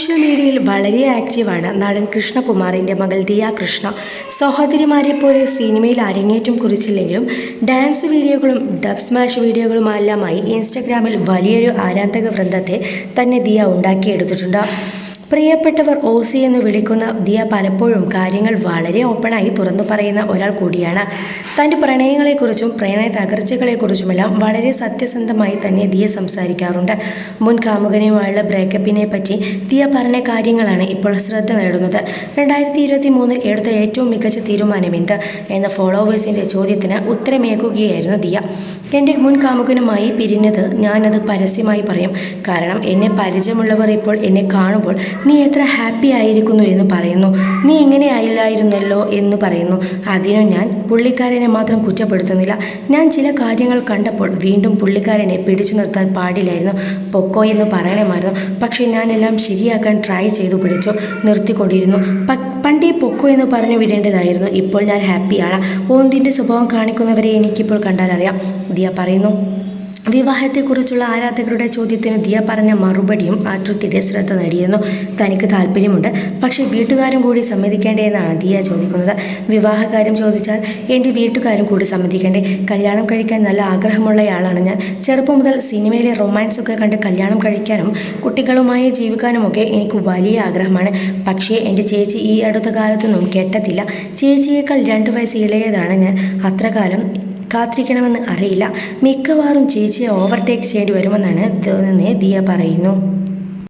Social മീഡിയയിൽ വളരെ ആക്റ്റീവാണ് നടൻ കൃഷ്ണകുമാറിൻ്റെ മകൾ ദിയ കൃഷ്ണ. സഹോദരിമാരെ പോലെ സിനിമയിൽ അരങ്ങേറ്റം കുറിച്ചില്ലെങ്കിലും ഡാൻസ് വീഡിയോകളും ഡബ് സ്മാഷ് വീഡിയോകളുമെല്ലാമായി ഇൻസ്റ്റഗ്രാമിൽ വലിയൊരു ആരാധക വൃന്ദത്തെ തന്നെ ദിയ ഉണ്ടാക്കിയെടുത്തിട്ടുണ്ട്. പ്രിയപ്പെട്ടവർ ഓസി എന്ന് വിളിക്കുന്ന ദിയ പലപ്പോഴും കാര്യങ്ങൾ വളരെ ഓപ്പണായി തുറന്നു പറയുന്ന ഒരാൾ കൂടിയാണ്. തൻ്റെ പ്രണയങ്ങളെക്കുറിച്ചും പ്രണയ തകർച്ചകളെക്കുറിച്ചുമെല്ലാം വളരെ സത്യസന്ധമായി തന്നെ ദിയ സംസാരിക്കാറുണ്ട്. മുൻ കാമുകനുമായുള്ള ബ്രേക്കപ്പിനെ പറ്റി ദിയ പറഞ്ഞ കാര്യങ്ങളാണ് ഇപ്പോൾ ശ്രദ്ധ നേടുന്നത്. 2023 എടുത്ത ഏറ്റവും മികച്ച തീരുമാനമെന്ത് എന്ന ഫോളോവേഴ്സിൻ്റെ ചോദ്യത്തിന് ഉത്തരമേകുകയായിരുന്നു ദിയ. എൻ്റെ മുൻ കാമുകനുമായി പിരിഞ്ഞത് ഞാനത് പരസ്യമായി പറയും. കാരണം എന്നെ പരിചയമുള്ളവർ ഇപ്പോൾ എന്നെ കാണുമ്പോൾ നീ എത്ര ഹാപ്പി ആയിരിക്കുന്നു എന്ന് പറയുന്നു, നീ ഇങ്ങനെ ആയില്ലായിരുന്നല്ലോ എന്ന് പറയുന്നു. അതിനു ഞാൻ പുള്ളിക്കാരനെ മാത്രം കുറ്റപ്പെടുത്തുന്നില്ല. ഞാൻ ചില കാര്യങ്ങൾ കണ്ടപ്പോൾ വീണ്ടും പുള്ളിക്കാരനെ പിടിച്ചു നിർത്താൻ പാടില്ലായിരുന്നു, പൊക്കോ എന്ന് പറയണമായിരുന്നു. പക്ഷേ ഞാനെല്ലാം ശരിയാക്കാൻ ട്രൈ ചെയ്തു പിടിച്ചു നിർത്തിക്കൊണ്ടിരുന്നു. പണ്ടേ പൊക്കോ എന്ന് പറഞ്ഞു വിടേണ്ടതായിരുന്നു. ഇപ്പോൾ ഞാൻ ഹാപ്പിയാണ്. ഓന്തിൻ്റെ സ്വഭാവം കാണിക്കുന്നവരെ എനിക്കിപ്പോൾ കണ്ടാലറിയാം, ദിയ പറയുന്നു. വിവാഹത്തെക്കുറിച്ചുള്ള ആരാധകരുടെ ചോദ്യത്തിന് ദിയ പറഞ്ഞ മറുപടിയും ആറ്റത്തിൻ്റെ ശ്രദ്ധ നേടിയിരുന്നു. തനിക്ക് താല്പര്യമുണ്ട്, പക്ഷേ വീട്ടുകാരും കൂടി സമ്മതിക്കേണ്ടേ എന്നാണ് ദിയ ചോദിക്കുന്നത്. വിവാഹകാര്യം ചോദിച്ചാൽ എൻ്റെ വീട്ടുകാരും കൂടി സമ്മതിക്കേണ്ടേ? കല്യാണം കഴിക്കാൻ നല്ല ആഗ്രഹമുള്ളയാളാണ് ഞാൻ. ചെറുപ്പം മുതൽ സിനിമയിലെ റൊമാൻസൊക്കെ കണ്ട് കല്യാണം കഴിക്കാനും കുട്ടികളുമായി ജീവിക്കാനുമൊക്കെ എനിക്ക് വലിയ ആഗ്രഹമാണ്. പക്ഷേ എൻ്റെ ചേച്ചി ഈ അടുത്ത കാലത്തൊന്നും കെട്ടത്തില്ല. ചേച്ചിയേക്കാൾ 2 വയസ്സ് ഇളയതാണ് ഞാൻ. അത്ര കാലം കാത്തിരിക്കണമെന്ന് അറിയില്ല. മിക്കവാറും ചേച്ചിയെ ഓവർടേക്ക് ചെയ്യേണ്ടി വരുമെന്നാണ് തോന്നുന്നത്, ദിയ പറയുന്നു.